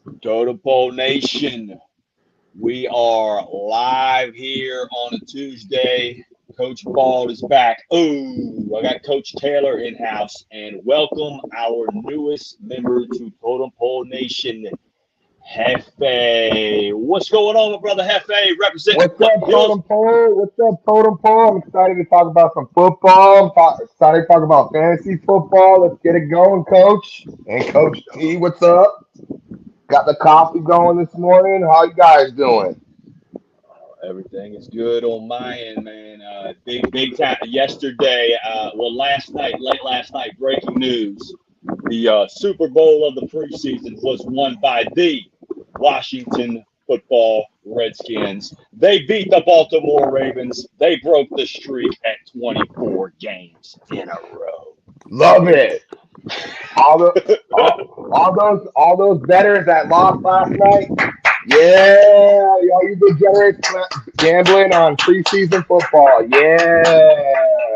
Totem Nation, we are live here on a Tuesday. Coach Ball is back. Oh, I got Coach Taylor in house, and welcome our newest member to Totem Nation, Hefe. What's going on, my brother Hefe? Representing What's the up, Hills. Totem Pole? What's up, Totem Pole? I'm excited to talk about some football. Excited to talk about fantasy football. Let's get it going, Coach. And Coach T, what's up? Got the coffee going this morning. How you guys doing? Everything is good on my end, man. Big time. Yesterday, last night, late last night, breaking news. The Super Bowl of the preseason was won by the Washington Football Redskins. They beat the Baltimore Ravens. They broke the streak at 24 games in a row. Love it. All the all those betters that lost last night. Yeah, all you degenerates gambling on preseason football. Yeah.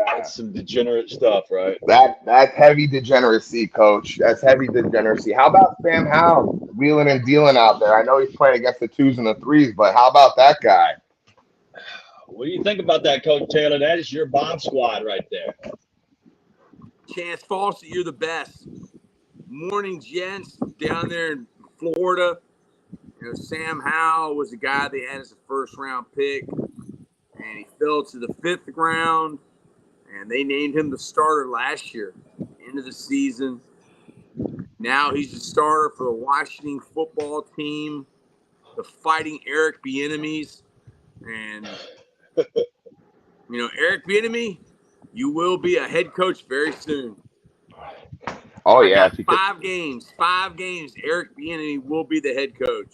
That's some degenerate stuff, right? That's heavy degeneracy, coach. That's heavy degeneracy. How about Sam Howell wheeling and dealing out there? I know he's playing against the twos and the threes, but how about that guy? What do you think about that, Coach Taylor? That is your bomb squad right there. Chance Fawcett, you're the best. Morning, gents, down there in Florida. Sam Howell was the guy they had as a first-round pick, and he fell to the fifth round, and they named him the starter last year, end of the season. Now he's the starter for the Washington football team, the Fighting Eric Bieniemys, and Eric Bieniemy, you will be a head coach very soon. Oh I yeah, got 5 games. 5 games. Eric Bieniemy will be the head coach.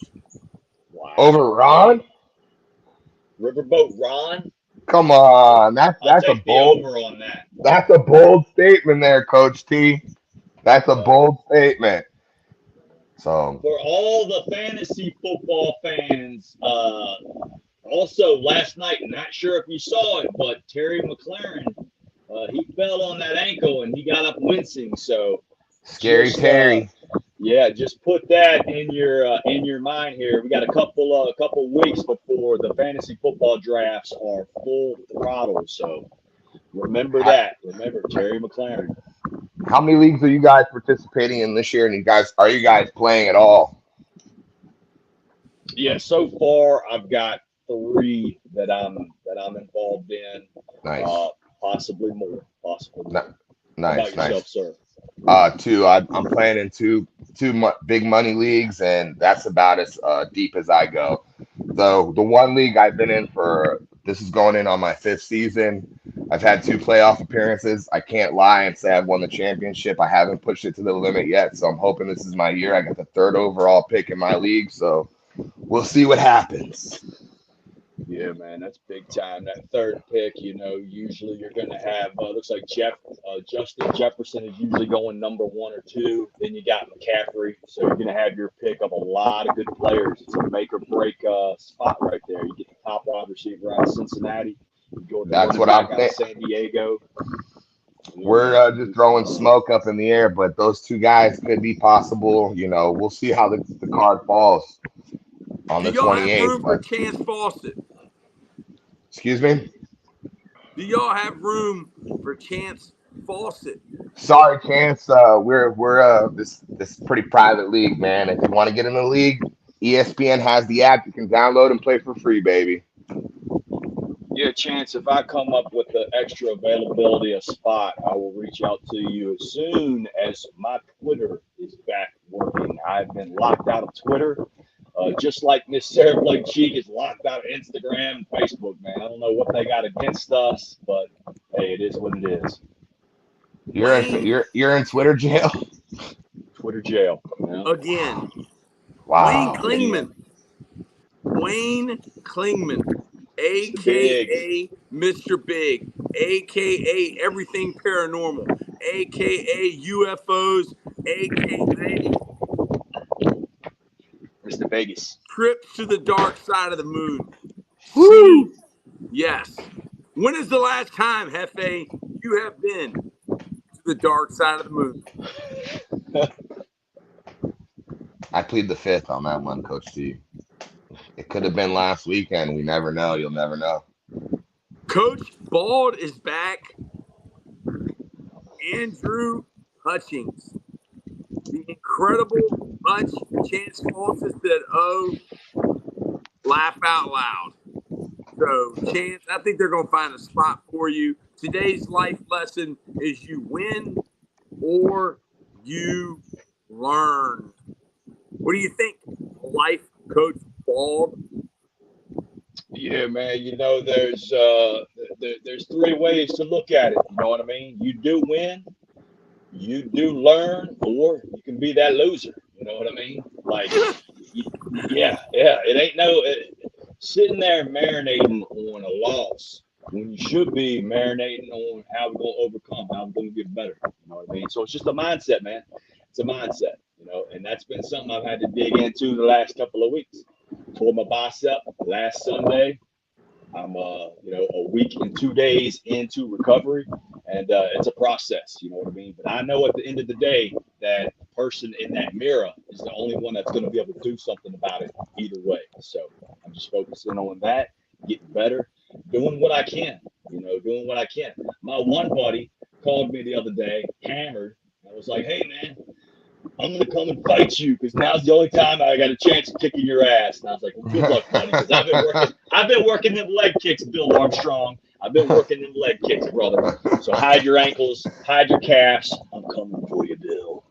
Wow. over Ron. Riverboat Ron. Come on, that's I'll a take the bold over on that. that's a bold statement there, Coach T. That's a bold statement. So For all the fantasy football fans, also last night, not sure if you saw it, but Terry McLaurin, he fell on that ankle and he got up wincing. So scary just Terry. yeah, just put that in your mind here. We got a couple weeks before the fantasy football drafts are full throttle. So remember that. Remember Terry McLaurin. How many leagues are you guys participating in this year? And are you guys playing at all? Yeah, so far I've got 3 that I'm involved in. Nice, Possibly more. Possibly more. How about nice, yourself, nice. sir? Two. I'm playing in two big money leagues, and that's about as deep as I go. So the one league I've been in for this is going in on my 5th season. I've had 2 playoff appearances. I can't lie and say I've won the championship. I haven't pushed it to the limit yet, so I'm hoping this is my year. I got the 3rd overall pick in my league, so we'll see what happens. Yeah, man, that's big time. That 3rd pick, usually you're going to have. Looks like Justin Jefferson is usually going number 1 or 2. Then you got McCaffrey, so you're going to have your pick of a lot of good players. It's a make or break spot right there. You get the top wide receiver out of Cincinnati. You go with the That's running what back I'm out of thinking. San Diego. We're just throwing smoke up in the air, but those 2 guys could be possible. We'll see how the card falls on Do the y'all have 28th. room for Chance Fawcett? Excuse me. Do y'all have room for Chance Fawcett? Sorry, Chance. We're this pretty private league, man. If you want to get in the league, ESPN has the app. You can download and play for free, baby. Yeah, Chance, if I come up with the extra availability of spot, I will reach out to you as soon as my Twitter is back working. I've been locked out of Twitter, just like Miss Sarah Blake Cheek is locked out of Instagram and Facebook, man. I don't know what they got against us, but hey, it is what it is. You're in Wayne you're in Twitter jail. Twitter jail. again. Wayne Wow. Klingman. Wayne Klingman, Mr. Big. a.k.a. Mr. Big, a.k.a. Everything Paranormal, a.k.a. UFOs, a.k.a. Mr. Vegas. Trips to the dark side of the moon. Woo! Yes. When is the last time, Hefe, you have been to the dark side of the moon? I plead the fifth on that one, Coach T. It could have been last weekend. We never know. You'll never know. Coach Bald is back. Andrew Hutchings. The incredible Hutch. Chance Foster said, oh, laugh out loud. So, Chance, I think they're going to find a spot for you. Today's life lesson is you win or you learn. What do you think, life coach Bald? Yeah, man. There's three ways to look at it. You know what I mean? You do win, you do learn, or you can be that loser. You know what I mean? Like, yeah. It ain't sitting there marinating on a loss when you should be marinating on how we're gonna overcome, how we're gonna get better. You know what I mean? So it's just a mindset, man. It's a mindset, and that's been something I've had to dig into the last couple of weeks. Tore my bicep last Sunday. I'm a week and 2 days into recovery, and it's a process. You know what I mean? But I know at the end of the day that the person in that mirror is the only one that's going to be able to do something about it either way. So I'm just focusing on that, getting better, doing what I can. Doing what I can. My one buddy called me the other day, hammered. I was like, "Hey, man, I'm gonna come and fight you because now's the only time I got a chance of kicking your ass." And I was like, "Well, good luck, buddy, because I've been working them leg kicks, Bill Armstrong. I've been working them leg kicks, brother. So hide your ankles, hide your calves. I'm coming for you, Bill."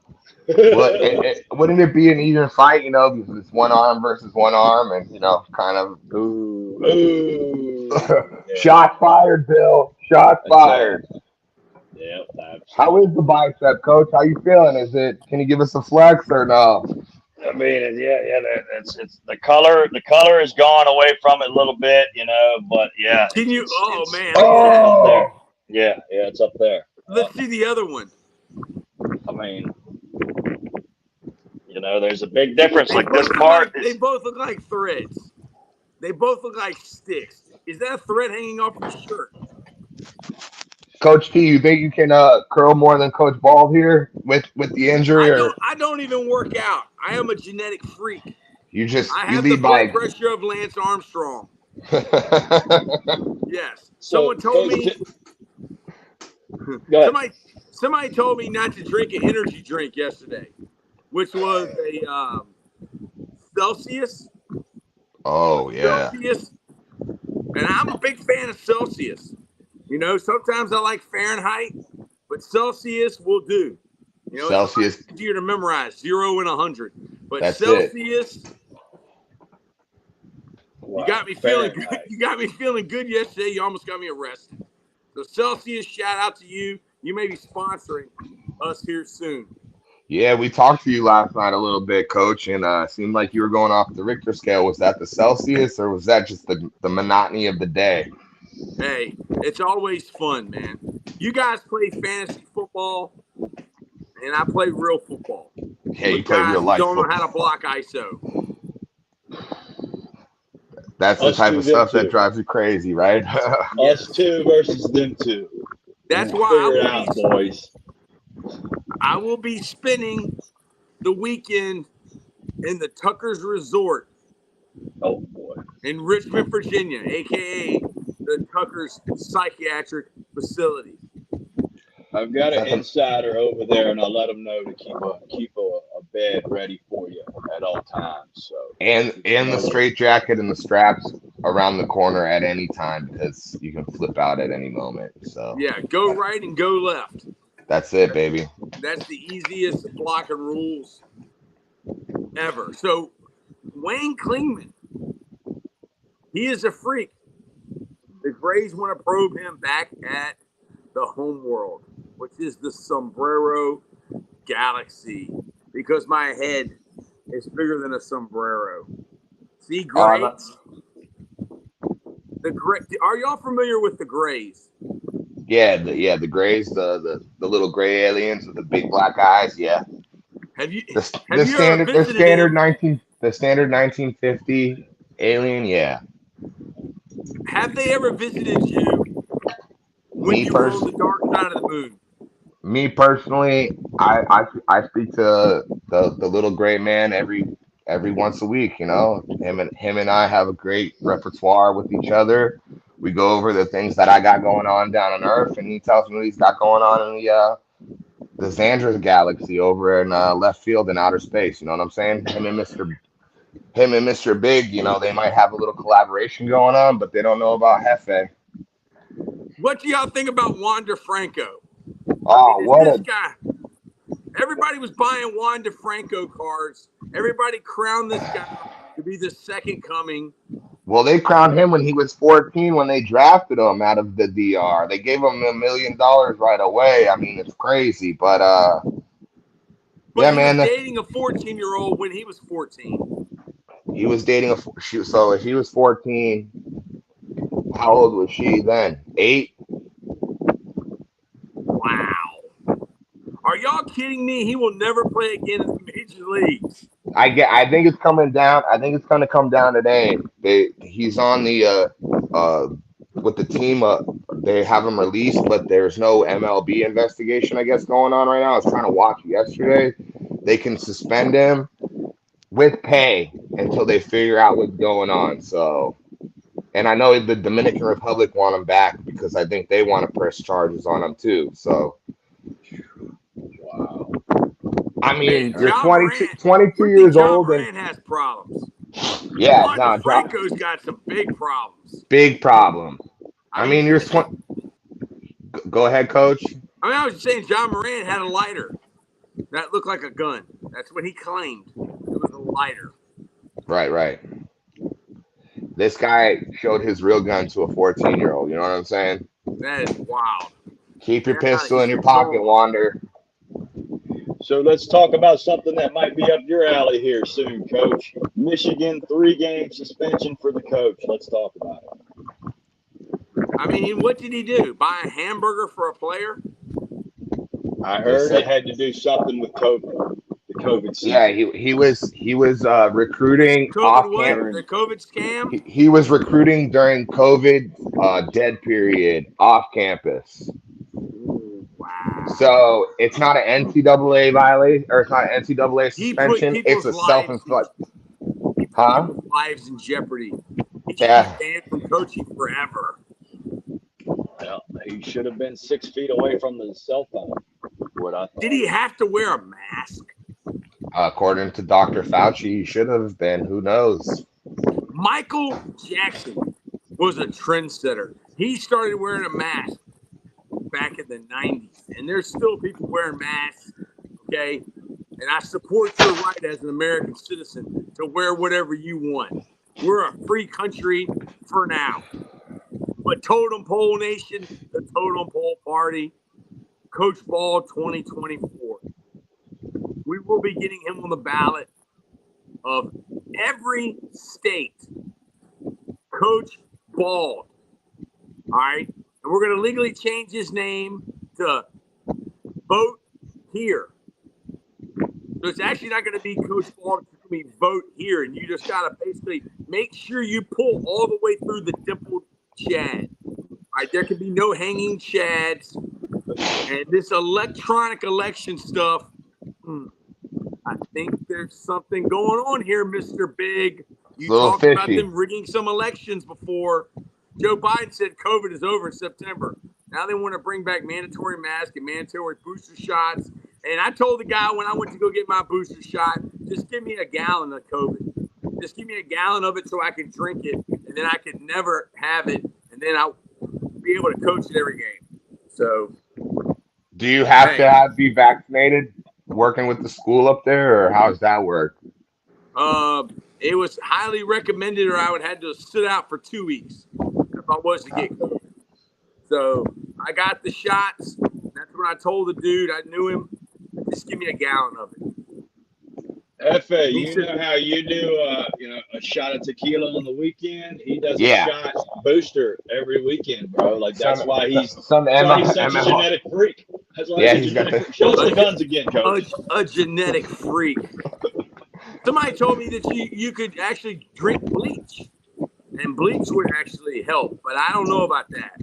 Well, wouldn't it be an even fight, because it's one arm versus one arm, and kind of Ooh. Shot fired, Bill. Shot fired. Yeah. How is the bicep, Coach? How you feeling? Can you give us a flex or no? I mean, yeah. It's the color. The color has gone away from it a little bit, but yeah. Can you? Oh man! Oh, up there. Yeah, it's up there. Let's see the other one. I mean, there's a big difference. Like this part, they both look like threads. They both look like sticks. Is that a thread hanging off your shirt? Coach T, you think you can curl more than Coach Bald here with the injury? I don't even work out. I am a genetic freak. You have the blood pressure of Lance Armstrong. Yes. Someone told me. Somebody told me not to drink an energy drink yesterday, which was a Celsius. Oh yeah. Celsius, and I'm a big fan of Celsius. Sometimes I like Fahrenheit, but Celsius will do. Celsius it's easier to memorize 0 and 100, but that's Celsius. Wow. You got me feeling good. You got me feeling good yesterday. You almost got me arrested. So Celsius, shout out to you. You may be sponsoring us here soon. Yeah, we talked to you last night a little bit, Coach, and it seemed like you were going off the Richter scale. Was that the Celsius, or was that just the monotony of the day? Hey, it's always fun, man. You guys play fantasy football, and I play real football. Yeah, you play real life don't football. know how to block ISO. That's the type of stuff that drives you crazy, right? Us two versus them two. That's why boys. I will be spending the weekend in the Tucker's Resort. Oh boy. In Richmond, Virginia, aka the Tucker's Psychiatric Facility. I've got an insider over there, and I'll let them know to keep a bed ready for you at all times. So and the straitjacket and the straps around the corner at any time because you can flip out at any moment. So yeah, go right and go left. That's it, baby. That's the easiest blocking rules ever. So Wayne Klingman, he is a freak. The Braves want to probe him back at the home world, which is the Sombrero Galaxy, because my head is bigger than a sombrero. See, Grays? Are y'all familiar with the Grays? Yeah, the Grays, the little gray aliens with the big black eyes. Yeah. Have you standard 1950 alien? Yeah. Have they ever visited you when you were on the dark side of the moon? Me personally, I speak to the little gray man every every once a week. Him and I have a great repertoire with each other. We go over the things that I got going on down on Earth, and he tells me what he's got going on in the Xandra galaxy over in left field in outer space. You know what I'm saying? Him and Mr. Big, they might have a little collaboration going on, but they don't know about Hefe. What do y'all think about Juan DeFranco? Oh, what This a guy. Everybody was buying Juan DeFranco cards. Everybody crowned this guy to be the second coming. Well, they crowned him when he was 14 when they drafted him out of the DR. They gave him $1 million right away. I mean, it's crazy, but yeah, he man, was dating a 14-year-old when he was 14. he was dating so if he was 14, how old was she then? 8? Wow. Are y'all kidding me? He will never play again in the major leagues. I think it's coming down. I think it's going to come down today. He's on the with the team. They have him released, but there's no MLB investigation, I guess, going on right now. I was trying to watch it yesterday. They can suspend him with pay until they figure out what's going on. So, and I know the Dominican Republic want him back because I think they want to press charges on him too. So, Wow. I mean, Hey, you're John 22, Morant, 22 we think years John old, and Morant has problems. yeah, Juan no, DeFranco's got some big problems. big problem. I mean, you're I Go ahead, coach. I was just saying John Morant had a lighter that looked like a gun. That's what he claimed. It was a lighter. Right. This guy showed his real gun to a 14-year-old. You know what I'm saying? That is wild. Keep your Yeah, pistol he's in your pocket, gone. Wander. So let's talk about something that might be up your alley here soon, Coach. Michigan 3-game suspension for the coach. Let's talk about it. I mean, what did he do? Buy a hamburger for a player? I heard it had to do something with COVID, the COVID season. Yeah, he was recruiting off camp. The COVID scam? He was recruiting during COVID dead period off campus. Wow. So it's not an NCAA violation, or it's not an NCAA suspension. It's a self-inflicted. He put people's lives in jeopardy. He should be banned from coaching forever. Well, he should have been 6 feet away from the cell phone. What I thought. Did he have to wear a mask? According to Dr. Fauci, he should have been. Who knows? Michael Jackson was a trendsetter. He started wearing a mask back in the 90s, and there's still people wearing masks, okay? And I support your right as an American citizen to wear whatever you want. We're a free country for now. But Totem Pole Nation, the Totem Pole Party, Coach Ball 2024. We will be getting him on the ballot of every state. Coach Ball. All right? And we're going to legally change his name to Vote Here. So it's actually not going to be Coach Ball. It's going to be Vote Here. And you just got to basically make sure you pull all the way through the dimpled Chad. All right? There can be no hanging Chads. And this electronic election stuff, I think there's something going on here, Mr. Big. You talked about them rigging some elections before. Joe Biden said COVID is over in September. Now they want to bring back mandatory masks and mandatory booster shots. And I told the guy when I went to go get my booster shot, just give me a gallon of COVID. Just give me a gallon of it so I can drink it, and then I could never have it, and then I'll be able to coach at every game. So, do you have to be vaccinated working with the school up there, or how does that work? It was highly recommended, or I would have to sit out for 2 weeks if I was to get COVID. So I got the shots. That's when I told the dude, I knew him, just give me a gallon of it. F.A., you know how you do, a shot of tequila on the weekend? He does a shot booster every weekend, bro. Like, that's why he's such a genetic freak. That's why he's a genetic freak. Show us the guns again, Coach. A genetic freak. Somebody told me that you could actually drink bleach, and bleach would actually help, but I don't know about that.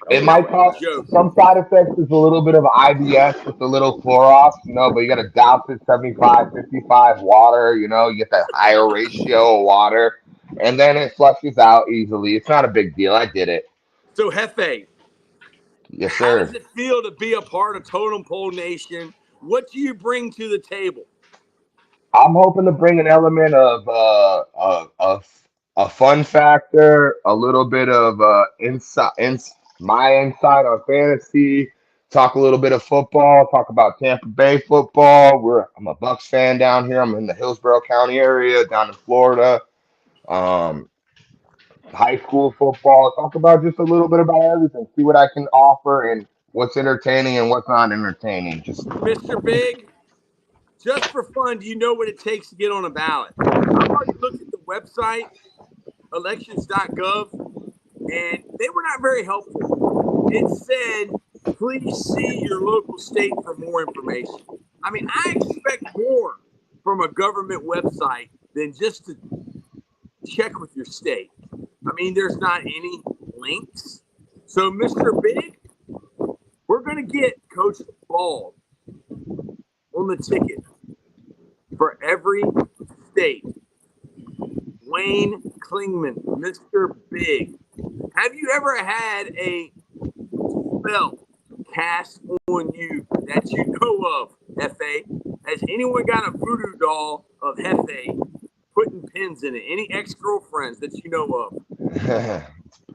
It That might was a cause joke. some side effects is a little bit of IBS with a little Clorox, but you got to douse it 75-55 water, you get that higher ratio of water, and then it flushes out easily. It's not a big deal. I did it. So, Hefe, Yes, how does sir. it feel to be a part of Totem Pole Nation? What do you bring to the table? I'm hoping to bring an element of a fun factor, a little bit of my insight on fantasy. Talk a little bit of football. Talk about Tampa Bay football. I'm a Bucks fan down here. I'm in the Hillsborough County area down in Florida. Um, High school football. Talk about just a little bit about everything. See what I can offer and what's entertaining and what's not entertaining. Just Mr. Big, just for fun, do you know what it takes to get on a ballot? I've already looked at the website, elections.gov, and they were not very helpful. It said, please see your local state for more information. I mean, I expect more from a government website than just to check with your state. I mean, there's not any links. So, Mr. Big, we're going to get Coach Bald on the ticket for every state. Wayne Klingman, Mr. Big. Have you ever had a spell cast on you that you know of, Hefe? Has anyone got a voodoo doll of Hefe putting pins in it? Any ex-girlfriends that you know of?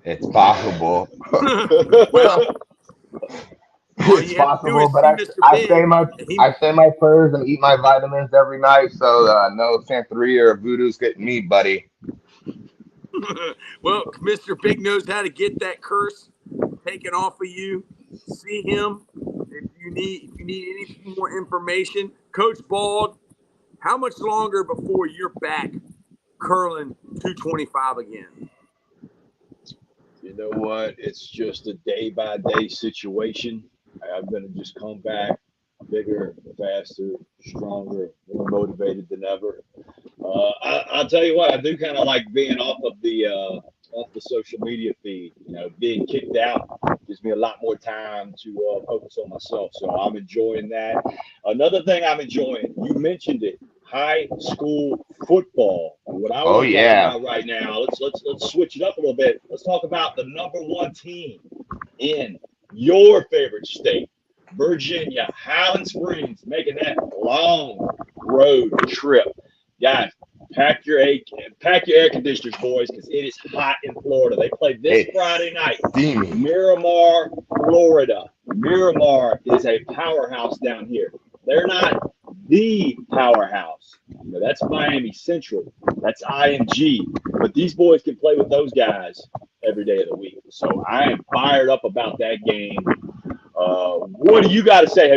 it's possible. Well, all It's you have to do possible, is but see I, Mr. I say Big. my And he, I say my prayers and eat my vitamins every night, so no Santeria or voodoo's getting me, buddy. well, Mr. Big knows how to get that curse taken off of you. See him if you need any more information. Coach Bald, how much longer before you're back curling 225 again? You know what? It's just a day by day situation. I'm going to just come back bigger, faster, stronger, more motivated than ever. I'll tell you what, I do kind of like being off the social media feed. Being kicked out gives me a lot more time to focus on myself. So I'm enjoying that. Another thing I'm enjoying, you mentioned it, high school football. What I Oh want to talk yeah. about right now, let's switch it up a little bit. Let's talk about the number one team in your favorite state, Virginia, Highland Springs, making that long road trip. Guys, pack your air conditioners, boys, because it is hot in Florida. They play this It's Friday night. steamy. Miramar, Florida. Miramar is a powerhouse down here. They're not the powerhouse. That's Miami Central. That's IMG. But these boys can play with those guys every day of the week. So I am fired up about that game. What do you got to say?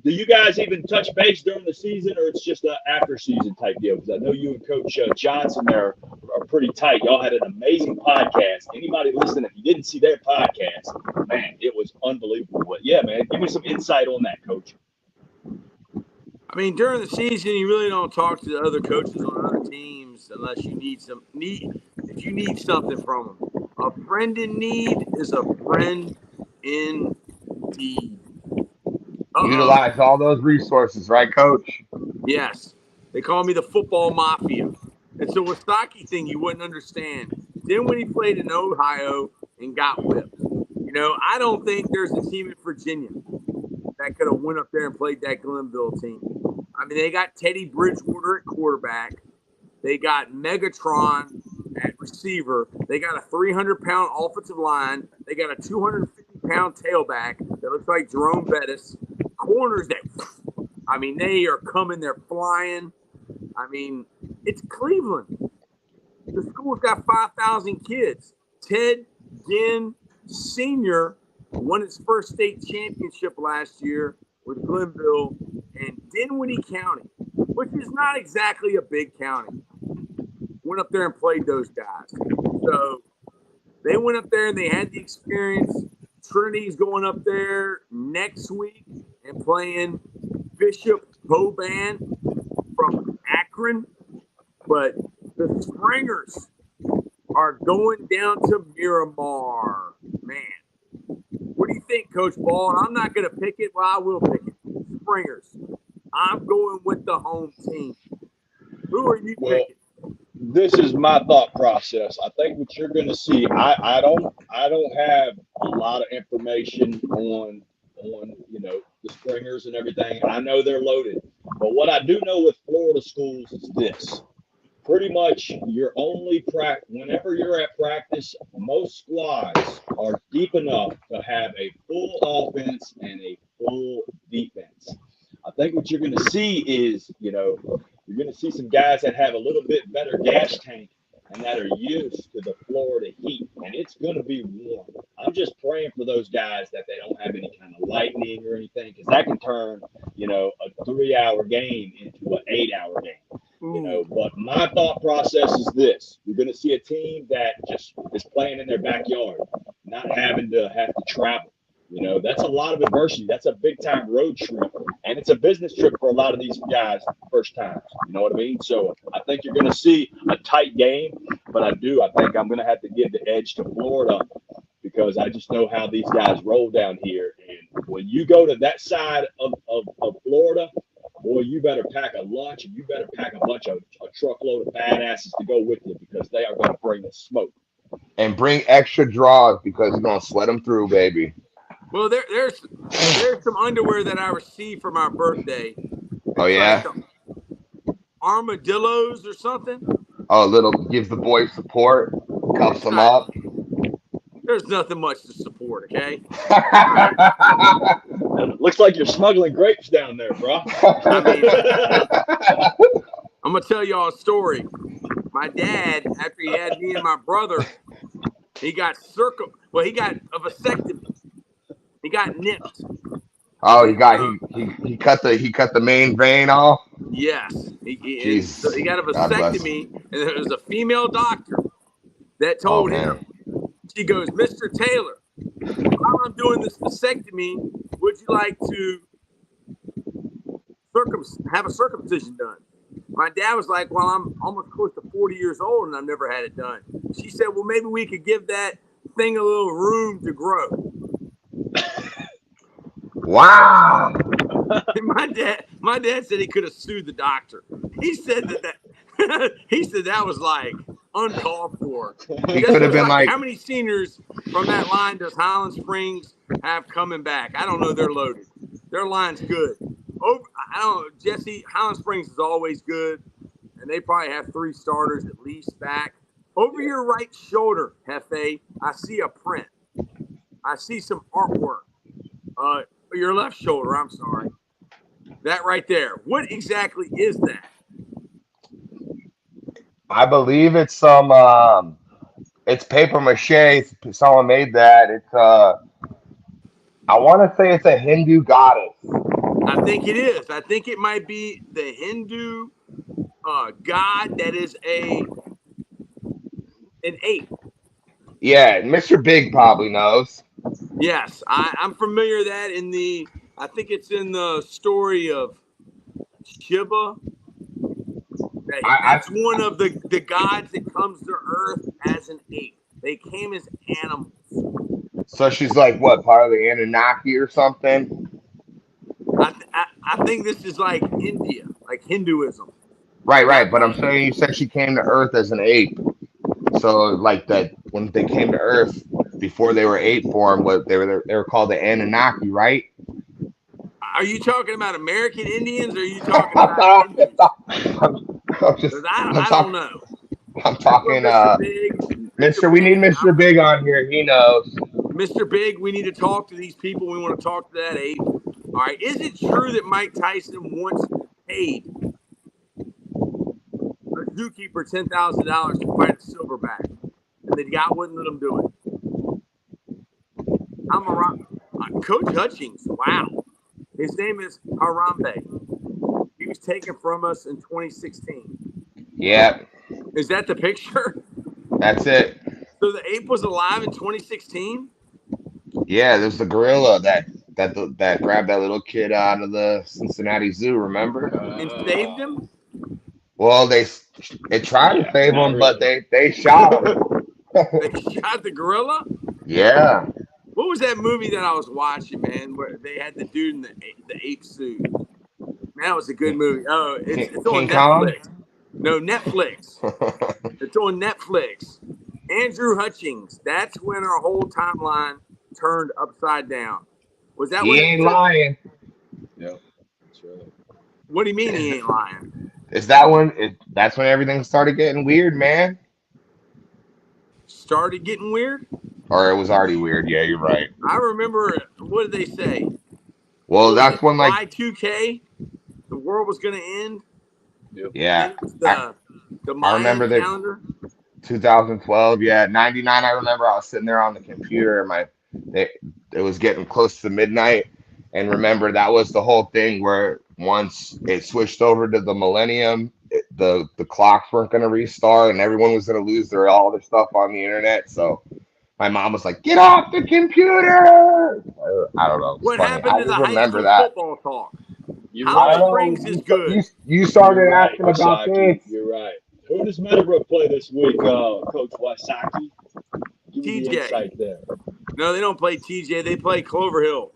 Do you guys even touch base during the season, or it's just an after season type deal? Because I know you and Coach Johnson there are pretty tight. Y'all had an amazing podcast. Anybody listening, if you didn't see their podcast, man, it was unbelievable. But yeah, man, give me some insight on that, Coach. I mean, during the season, you really don't talk to the other coaches on other teams unless you if you need something from them. A friend in need is a friend indeed. Uh-oh. Utilize all those resources, right, Coach? Yes. They call me the football mafia. It's a Wasaki thing you wouldn't understand. Then when he played in Ohio and got whipped. I don't think there's a team in Virginia that could have went up there and played that Glenville team. I mean, they got Teddy Bridgewater at quarterback. They got Megatron at receiver. They got a 300-pound offensive line. They got a 250-pound tailback that looks like Jerome Bettis. Corners they are coming. They're flying. I mean, it's Cleveland. The school's got 5,000 kids. Ted Ginn Sr. won his first state championship last year with Glenville and Dinwiddie County, which is not exactly a big county. Went up there and played those guys. So they went up there and they had the experience. Trinity's going up there next week and playing Bishop Boban from Akron. But the Springers are going down to Miramar. Man, What do you think, Coach Ball? And I'm not going to pick it. Well, I will pick it. Springers. I'm going with the home team. Who are you picking? This is my thought process. I think what you're going to see. I don't have a lot of information on the Springers and everything. I know they're loaded, but what I do know with Florida schools is this. Pretty much, you're only whenever you're at practice, most squads are deep enough to have a full offense and a full defense. I think what you're going to see is, you're going to see some guys that have a little bit better gas tank and that are used to the Florida heat, and it's going to be warm. I'm just praying for those guys that they don't have any kind of lightning or anything, because that can turn, a 3-hour game into an 8-hour game. But my thought process is this. You're going to see a team that just is playing in their backyard, not having to travel. That's a lot of adversity. That's a big time road trip. And it's a business trip for a lot of these guys first time. You know what I mean? So I think you're going to see a tight game, but I think I'm going to have to give the edge to Florida because I just know how these guys roll down here. And when you go to that side of Florida, boy, you better pack a lunch and you better pack a truckload of badasses to go with you because they are going to bring the smoke. And bring extra draws because you're going to sweat them through, baby. Well, there's some underwear that I received for my birthday. Oh, yeah? Like armadillos or something. Oh, gives the boys support, cuffs them up. There's nothing much to support, okay? Looks like you're smuggling grapes down there, bro. I mean, I'm going to tell y'all a story. My dad, after he had me and my brother, he got a vasectomy. He got nipped. Oh, he cut the main vein off. Yes, he got a vasectomy, and there was a female doctor that told him. She goes, Mr. Taylor, while I'm doing this vasectomy, would you like to have a circumcision done? My dad was like, well, I'm almost close to 40 years old and I've never had it done. She said, well, maybe we could give that thing a little room to grow. Wow. My dad said he could have sued the doctor. He said that was like uncalled for. He could have been like, how many seniors from that line does Highland Springs have coming back? I don't know. They're loaded. Their line's good. I don't know, Jesse. Highland Springs is always good, and they probably have 3 starters at least back. Over your right shoulder, Hefe, I see a print. I see some artwork. Your left shoulder, I'm sorry. That right there. What exactly is that? I believe it's some it's paper mache. Someone made that. It's I want to say it's a Hindu goddess. I think it is. I think it might be the Hindu god that is an ape. Yeah, Mr. Big probably knows. Yes, I'm familiar with that I think it's in the story of Shiva. That's one of the gods that comes to Earth as an ape. They came as animals. So she's like what, part of the Anunnaki or something? I think this is like India, like Hinduism. Right. But I'm saying you said she came to Earth as an ape. So like that when they came to Earth before they were ape form, they were called the Anunnaki, right? Are you talking about American Indians or are you talking about Indians? I don't know. I'm talking Mr. We need Mr. Big on here. He knows. Mr. Big, we need to talk to these people. We want to talk to that ape. All right. Is it true that Mike Tyson once paid a zookeeper $10,000 to fight a silverback, and the guy wouldn't let him do it? Coach Hutchings. Wow. His name is Harambe. He was taken from us in 2016. Yeah. Is that the picture? That's it. So the ape was alive in 2016? Yeah, there's the gorilla that grabbed that little kid out of the Cincinnati Zoo, remember? And saved him? Well, they tried to save him, but they shot him. They shot the gorilla? Yeah. What What was that movie that I was watching, man, where they had the dude in the ape suit? Man, that was a good movie. Oh, it's on King Kong. Netflix. No, Netflix. It's on Netflix. Andrew Hutchings. That's when our whole timeline turned upside down. Was that He when ain't lying. Yep, that's right. What do you mean he ain't lying? Is that when? That's when everything started getting weird, man. Started getting weird? Or it was already weird. Yeah, you're right. I remember, what did they say? Well, What was it? that's when like Y2K? The world was going to end? Yep. yeah, Then it was I the I Mayan remember that calendar? 2012. Yeah, 99. I remember I was sitting there on the computer and it, it was getting close to midnight. And remember that was the whole thing where once it switched over to the millennium, the clocks weren't going to restart and everyone was going to lose all their stuff on the internet. So my mom was like, "Get off the computer!" I don't know. It's What funny. happened I to the just high remember school that. football talk? You're Howard I don't right. know. Springs is good. You You're started right, asking about this. Wasaki. You're right. Who does Meadowbrook play this week, Coach Wasaki? Give me the TJ. insight there. No, they don't play TJ. They play Clover Hill.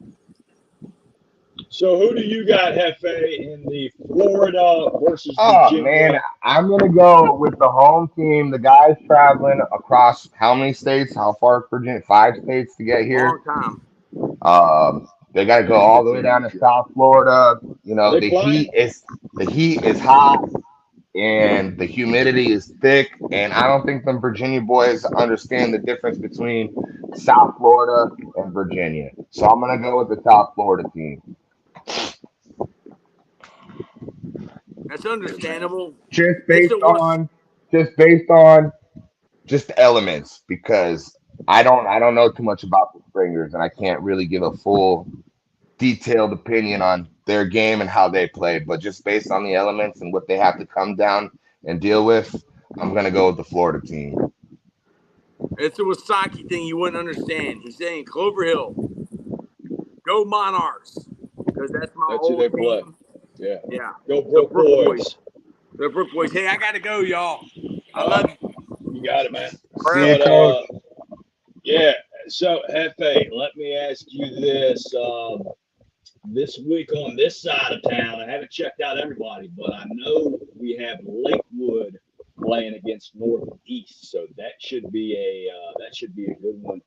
So who do you got, Hefe, in the Florida versus Oh man, Virginia? I'm gonna go with the home team. The guys traveling across how many states? How far, Virginia? 5 states to get Long here. time. They got to go all the way down to South Florida. You Are know, they flying? the heat is hot and the humidity is thick. And I don't think the Virginia boys understand the difference between South Florida and Virginia. So I'm gonna go with the South Florida team. That's Good man. understandable. Just It's based a what's on just based on just elements because I don't know too much about the Springers and I can't really give a full detailed opinion on their game and how they play, but just based on the elements and what they have to come down and deal with, I'm gonna go with the Florida team. it's a Wasaki thing you wouldn't understand. He's saying Clover Hill, go Monarchs, because that's my That's who old they play. team. Yeah. Yeah, Go the Brook Brook Boys. Boys. The Brook Boys. Hey, I gotta go, y'all. I Uh, love you. you got it, man. See you, Forever. But coach. yeah. So Hefe, let me ask you this. This week on this side of town, I haven't checked out everybody, but I know we have Lakewood playing against Northeast, so that should be a good one.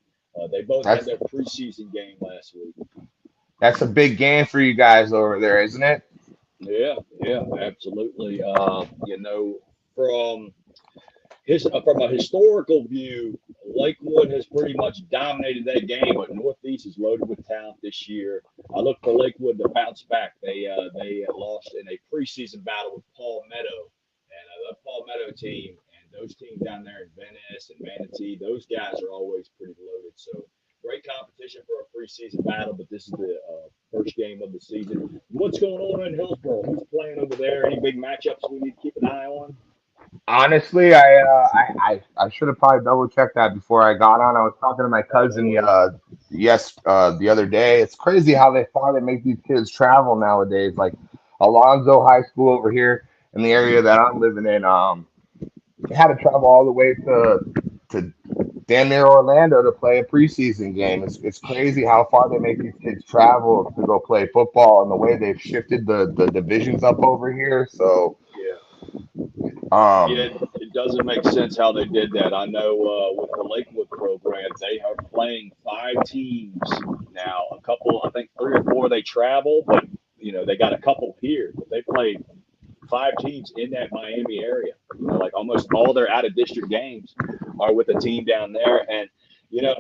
They both had That's their preseason game last week. that's a big game for you guys over there, isn't it? Yeah, yeah, absolutely. From from a historical view, Lakewood has pretty much dominated that game, but Northeast is loaded with talent this year. I look for Lakewood to bounce back. They lost in a preseason battle with Paul Meadow, and the Paul Meadow team and those teams down there in Venice and Manatee, those guys are always pretty loaded. So great competition for a preseason battle, but this is the first game of the season. What's going on in Hillsborough? Who's playing over there? Any big matchups we need to keep an eye on? Honestly, I should have probably double checked that before I got on. I was talking to my Oh, no cousin worries. the other day. It's crazy how they finally make these kids travel nowadays. Like Alonzo High School over here in the area that I'm living in, they had to travel all the way to damn near Orlando to play a preseason game. It's crazy how far they make these kids travel to go play football and the way they've shifted the divisions up over here. So Yeah. Yeah, um it doesn't make sense how they did that. I know with the Lakewood program, they are playing 5 teams now. A couple, I think 3 or 4, they travel, but they got a couple here. But they played 5 teams in that Miami area. Like almost all their out of district games are with a team down there. And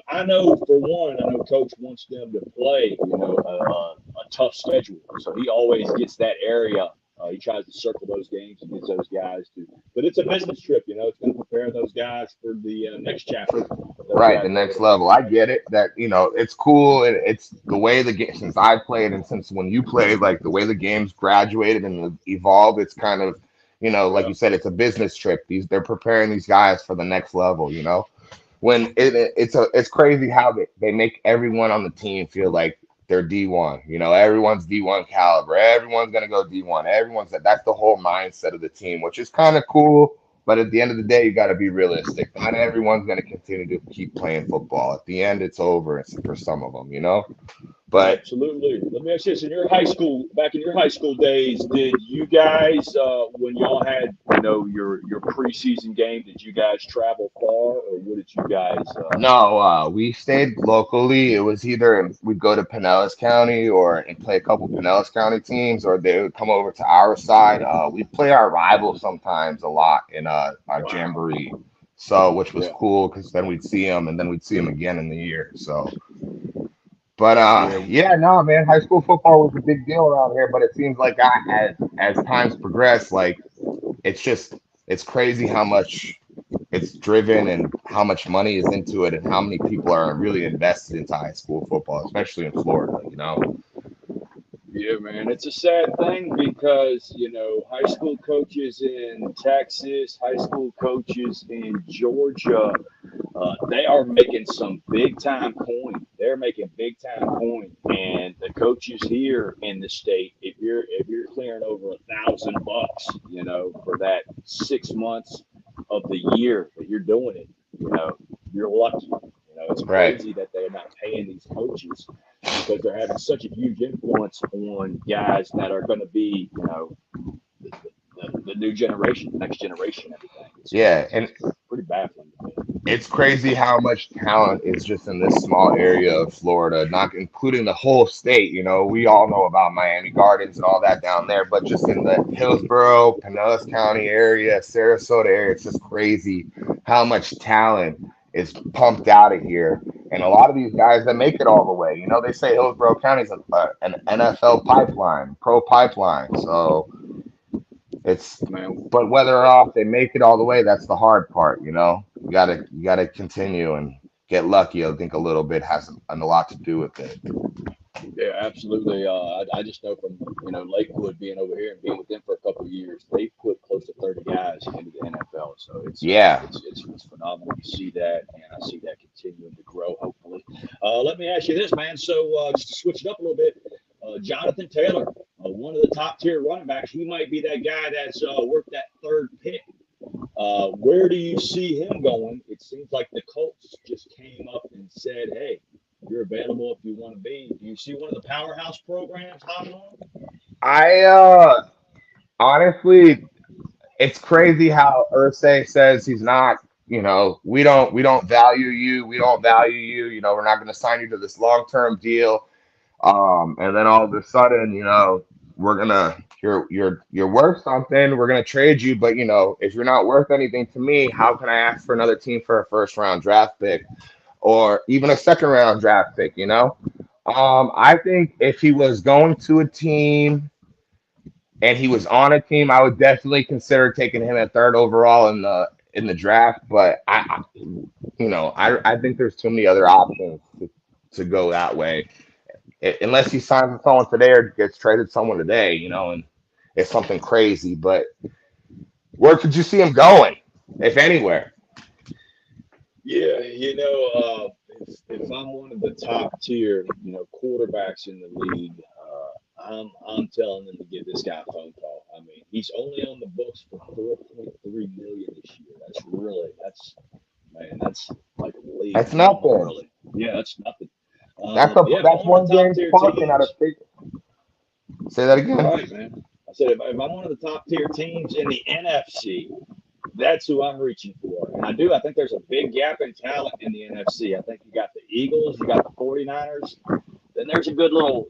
I know for one, I know Coach wants them to play a tough schedule, so he always gets that area. He tries to circle those games and gets those guys to. But it's a business trip. It's going to prepare those guys for the next chapter of their right, the next graduating. level. I get it that it's cool and it's the way the game since I played and since when you played, like the way the game's graduated and evolved, it's kind of like Yeah, you said, it's a business trip. They're preparing these guys for the next level. When it's crazy how they make everyone on the team feel like they're D1. Everyone's D1 caliber. Everyone's gonna go D1. That's the whole mindset of the team, which is kind of cool. But at the end of the day, you got to be realistic. Not everyone's going to continue to keep playing football. At the end, it's over for some of them, you know? But Absolutely. Let me ask you this: in your high school, back in your high school days, did you guys, when y'all had, your preseason game, did you guys travel far, or what did you guys? no, we stayed locally. It was either we'd go to Pinellas County or and play a couple Pinellas County teams, or they would come over to our side. We'd play our rivals sometimes a lot in our Wow. jamboree, so which was Yeah. cool because then we'd see them and then we'd see them again in the year. So, but Yeah. yeah, no, man, high school football was a big deal around here. But it seems like as times progress, like it's just it's crazy how much it's driven and how much money is into it and how many people are really invested into high school football, especially in Florida, you know? Yeah, man, it's a sad thing because high school coaches in Texas, high school coaches in Georgia, they are making some big time coin. They're making big time coin, and the coaches here in the state, if you're clearing over $1,000, for that 6 months of the year that you're doing it, you're lucky. It's Right. crazy that they're not paying these coaches because they're having such a huge influence on guys that are going to be, the new generation, the next generation, everything. Yeah, It's and pretty baffling to me. it's crazy how much talent is just in this small area of Florida, not including the whole state. You know, we all know about Miami Gardens and all that down there, but just in the Hillsborough, Pinellas County area, Sarasota area, it's just crazy how much talent is pumped out of here. And a lot of these guys that make it all the way, you know, they say Hillsborough County is an NFL pipeline, pro pipeline. So it's, Man, but whether or not they make it all the way, that's the hard part, you know. You gotta continue and get lucky. I think a little bit has a lot to do with it. yeah, absolutely. I just know from Lakewood being over here and being with them for a couple of years, they put close to 30 guys into the NFL. So it's Yeah, it's phenomenal to see that, and I see that continuing to grow. Hopefully, let me ask you this, man. So just to switch it up a little bit, Jonathan Taylor, one of the top tier running backs, he might be that guy that's worked that third pick. Where do you see him going? It seems like the Colts just came up and said, "Hey, you're available if you want to be." Do you see one of the powerhouse programs hopping on? I honestly, it's crazy how Ursay says he's not. You know, we don't value you. We don't value you. You know, we're not going to sign you to this long-term deal. And then all of a sudden, you know, we're gonna you're worth something. We're gonna trade you, but you know, if you're not worth anything to me, how can I ask for another team for a first round draft pick or even a second round draft pick? You know, I think if he was going to a team and he was on a team, I would definitely consider taking him at third overall in the draft. But I think there's too many other options to go that way unless he signs with someone today or gets traded someone today, you know, and it's something crazy. But where could you see him going, if anywhere? Yeah, if I'm one of the top tier, quarterbacks in the league, I'm telling them to give this guy a phone call. I mean, he's only on the books for 4.3 million this year. That's like a league That's minimum, nothing. really. Yeah, that's nothing. Yeah, if I'm That's one of one the top game's tier parking out of teams, state. Say that again. right, man. I said if I'm one of the top tier teams in the NFC, that's who I'm reaching for. And I do. I think there's a big gap in talent in the NFC. I think you got the Eagles, you got the 49ers. Then there's a good little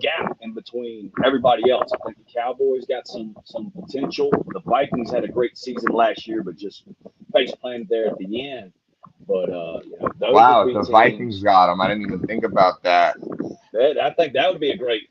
gap in between everybody else. I think the Cowboys got some potential. The Vikings had a great season last year, but just face planted there at the end. But those would Wow, be the Vikings teams got him. I didn't even think about that. that I think that would be a great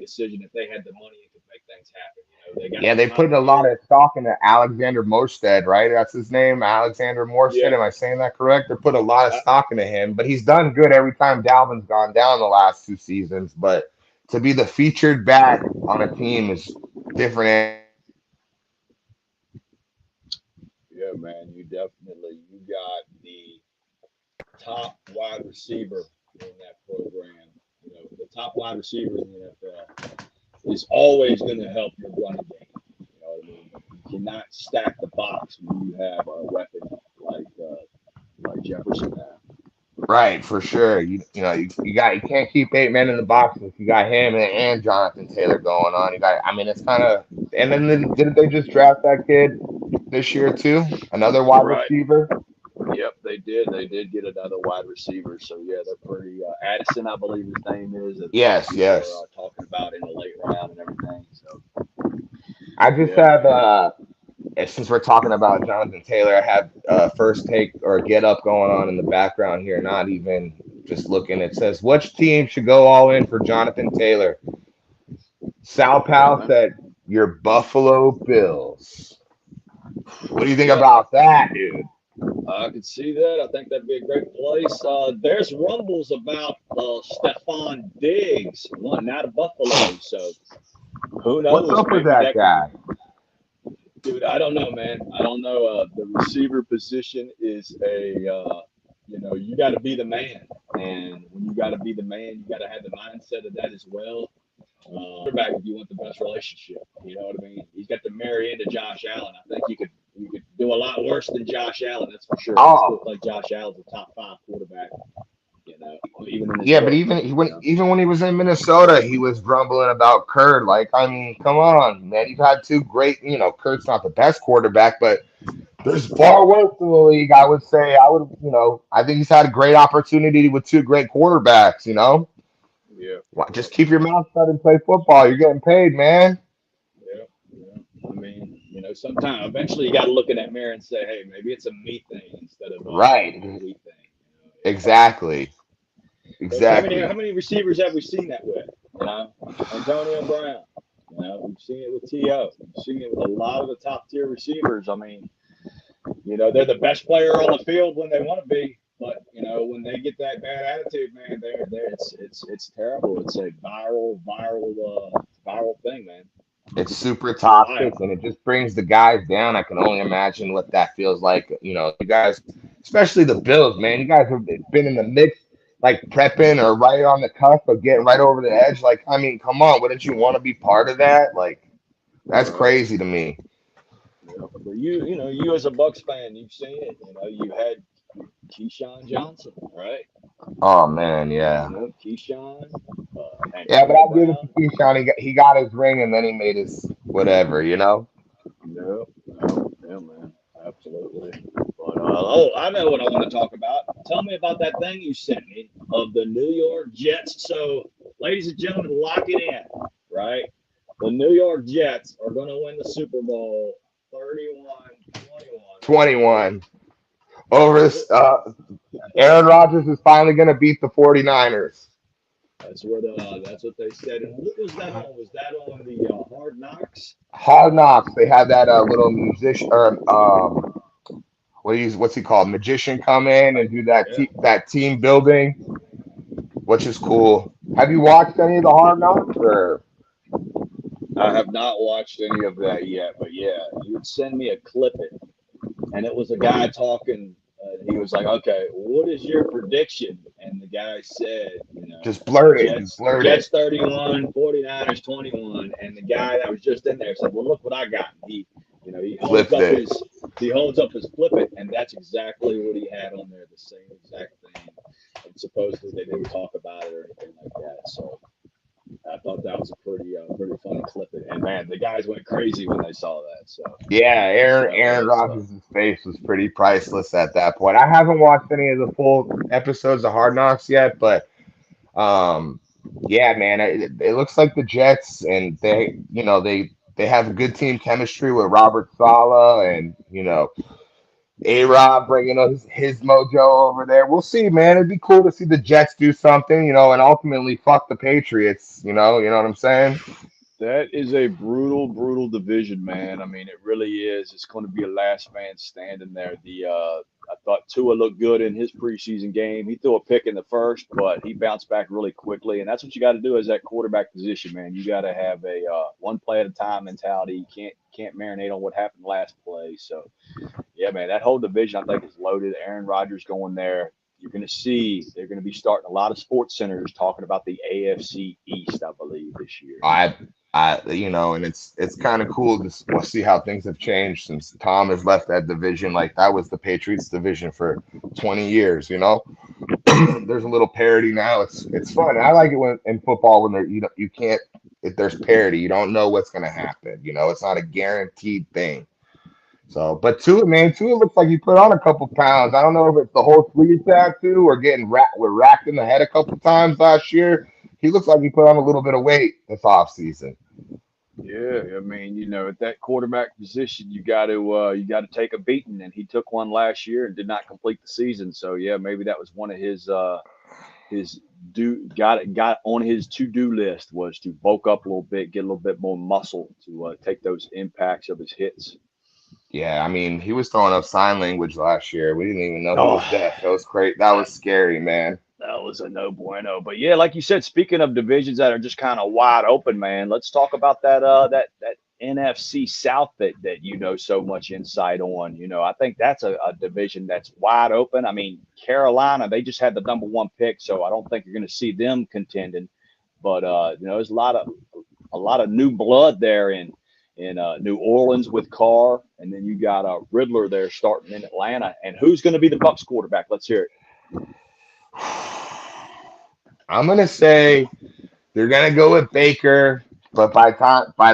decision if they had the money and could make things happen. They got Yeah, the they top put a lot tier. of stock into Alexander Morstead, right? That's his name, Alexander Morstead. Yeah, Am I saying that correct? They put a lot of I, stock into him, but he's done good every time Dalvin's gone down the last two seasons. But to be the featured back on a team is different animal. yeah, man, you got the top wide receiver in that program. The top wide receiver in the NFL is always going to help your running game. You know what I mean? not stack the box when you have a weapon like Jefferson has. Right, for sure. You can't keep 8 men in the box if you got him and Jonathan Taylor going on. I mean, it's kind of. And then didn't they just draft that kid this year too? Another wide Right. receiver. Yep, they did. They did get another wide receiver. So yeah, they're pretty. Addison, I believe his name is. That Yes, people yes. are talking about in the late round and everything. So I just yeah, have man. since we're talking about Jonathan Taylor, I have first take or get up going on in the background here. Not even just looking. It says which team should go all in for Jonathan Taylor? Sal Yeah, Pal man. said your Buffalo Bills. What do you think Yeah, about that, dude? I could see that. I think that'd be a great place. There's rumbles about Stephon Diggs wanting out of Buffalo. So who What's knows? up with Maybe that that could guy? Dude, I don't know, man. I don't know. The receiver position is you got to be the man. And when you got to be the man, you got to have the mindset of that as well. Quarterback, if you want the best relationship, you know what I mean? He's got to marry into Josh Allen. I think you could do a lot worse than Josh Allen, that's for sure. I still Oh, think Josh Allen's a top 5 quarterback, even in his yeah, but rookie. even when he was in Minnesota, he was grumbling about Kurt. Like, I mean, come on, man. You've had two great. Kurt's not the best quarterback, but there's far worse in the league. I would say. I think he's had a great opportunity with two great quarterbacks. Yeah, Just keep your mouth shut and play football. You're getting paid, man. yeah, yeah. I mean, sometimes eventually you got to look in that mirror and say, hey, maybe it's a me thing instead of a Right. we thing. Exactly. Because how Exactly. many receivers have we seen that with? Antonio Brown. We've seen it with T.O. We've seen it with a lot of the top tier receivers. I mean, they're the best player on the field when they want to be, but when they get that bad attitude, man, it's terrible. It's a viral thing, man. It's super It's wild. toxic and it just brings the guys down. I can only imagine what that feels like. You guys, especially the Bills, man, you guys have been in the mix, like prepping or right on the cusp of getting right over the edge. Like, I mean, come on, wouldn't you want to be part of that? Like, that's Right. crazy to me. But you as a Bucks fan, you've seen it. You had Keyshawn Johnson, right? Oh man, yeah. Keyshawn, Yeah, but Antonio I'll give it to Brown. Keyshawn. He got his ring and then he made his whatever. No, yeah, man, absolutely. But I know what I want to talk about. Tell me about that thing you sent me of the New York Jets. So, ladies and gentlemen, lock it in, right? The New York Jets are going to win the Super Bowl 31-21. 21 over That's this. it. Aaron Rodgers is finally going to beat the 49ers. That's what they said. And what was that on? Was that on the Hard Knocks? Hard Knocks. They had that little musician or what's he called? Magician come in and do Yeah. that team building, which is cool. Have you watched any of the Hard Knocks or? I have not watched any of that yet, but yeah, you would send me a clip it, and it was a guy talking. He was like, "Okay, what is your prediction?" And the guy said, Just blurt it. Just blurt it. Jets 31, 49ers 21." And the guy that was just in there said, "Well, look what I got." He holds Flipped up it. his flip it, and that's exactly what he had on there, the same exact thing. And supposedly they didn't talk about it or anything like that. So I thought that was a pretty funny clip. And man, the guys went crazy when they saw that. So Yeah, that Aaron was Rodgers' face was pretty priceless at that point. I haven't watched any of the full episodes of Hard Knocks yet, but um, yeah, man, it looks like the Jets and they have a good team chemistry with Robert Saleh and A-Rob bringing his mojo over there. We'll see, man. It'd be cool to see the Jets do something, and ultimately fuck the Patriots. You know what I'm saying? That is a brutal, brutal division, man. I mean, it really is. It's going to be a last man standing there. I thought Tua looked good in his preseason game. He threw a pick in the first, but he bounced back really quickly. And that's what you got to do as that quarterback position, man. You got to have a one play at a time mentality. You can't marinate on what happened last play. So yeah, man, that whole division I think is loaded. Aaron Rodgers going there. You're going to see they're going to be starting a lot of sports centers talking about the AFC East, I believe, this year. I And it's kind of cool to see how things have changed since Tom has left that division. Like that was the Patriots division for 20 years. There's a little parity now. It's fun. I like it when in football when you can't if there's parity. You don't know what's gonna happen. It's not a guaranteed thing. So, but Tua looks like he put on a couple pounds. I don't know if it's the whole sleeve tattoo or we're racked in the head a couple times last year. He looks like he put on a little bit of weight this off season. Yeah, I mean, at that quarterback position, you got to take a beating, and he took one last year and did not complete the season. So yeah, maybe that was one of his got on his to-do list was to bulk up a little bit, get a little bit more muscle to take those impacts of his hits. Yeah, I mean, he was throwing up sign language last year. We didn't even know he Oh, was deaf. That was great. That was scary, man. that was a no bueno. But yeah, like you said, speaking of divisions that are just kind of wide open, man, let's talk about that NFC South that so much insight on. I think that's a division that's wide open. I mean, Carolina, they just had the number one pick, so I don't think you're going to see them contending. But there's a lot of new blood there in New Orleans with Carr, and then you got Riddler there starting in Atlanta. And who's going to be the Bucks quarterback? Let's hear it. I'm gonna say they're gonna go with Baker, but by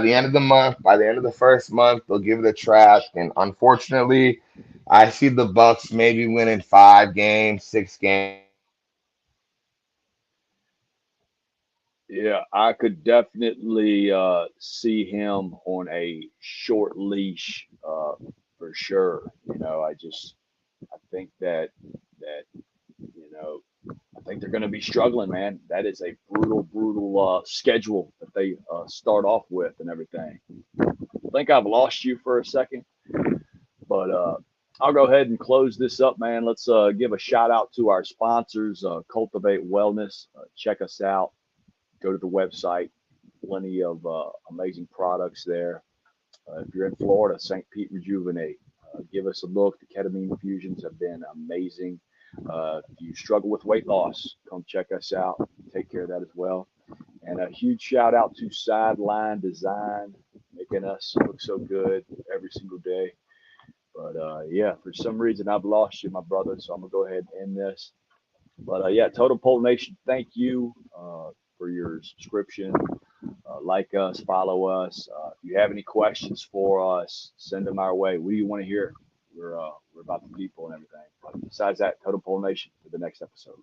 the end of the month, by the end of the first month, they'll give it a trash. And unfortunately, I see the Bucks maybe winning 5 games, 6 games. Yeah, I could definitely see him on a short leash for sure. I think that you know I think they're going to be struggling, man. That is a brutal, brutal schedule that they start off with and everything. I think I've lost you for a second, but I'll go ahead and close this up, man. Let's give a shout out to our sponsors, Cultivate Wellness. Check us out. Go to the website. Plenty of amazing products there. If you're in Florida, St. Pete Rejuvenate. Give us a look. The ketamine infusions have been amazing. If you struggle with weight loss, come check us out. Take care of that as well. And a huge shout out to Sideline Design, making us look so good every single day. But yeah, for some reason I've lost you, my brother. So I'm gonna go ahead and end this. But yeah, Total Pole Nation, thank you for your subscription. Like us, follow us. If you have any questions for us, send them our way. We want to hear. We're about the people and everything. But besides that, Total Pole Nation for the next episode.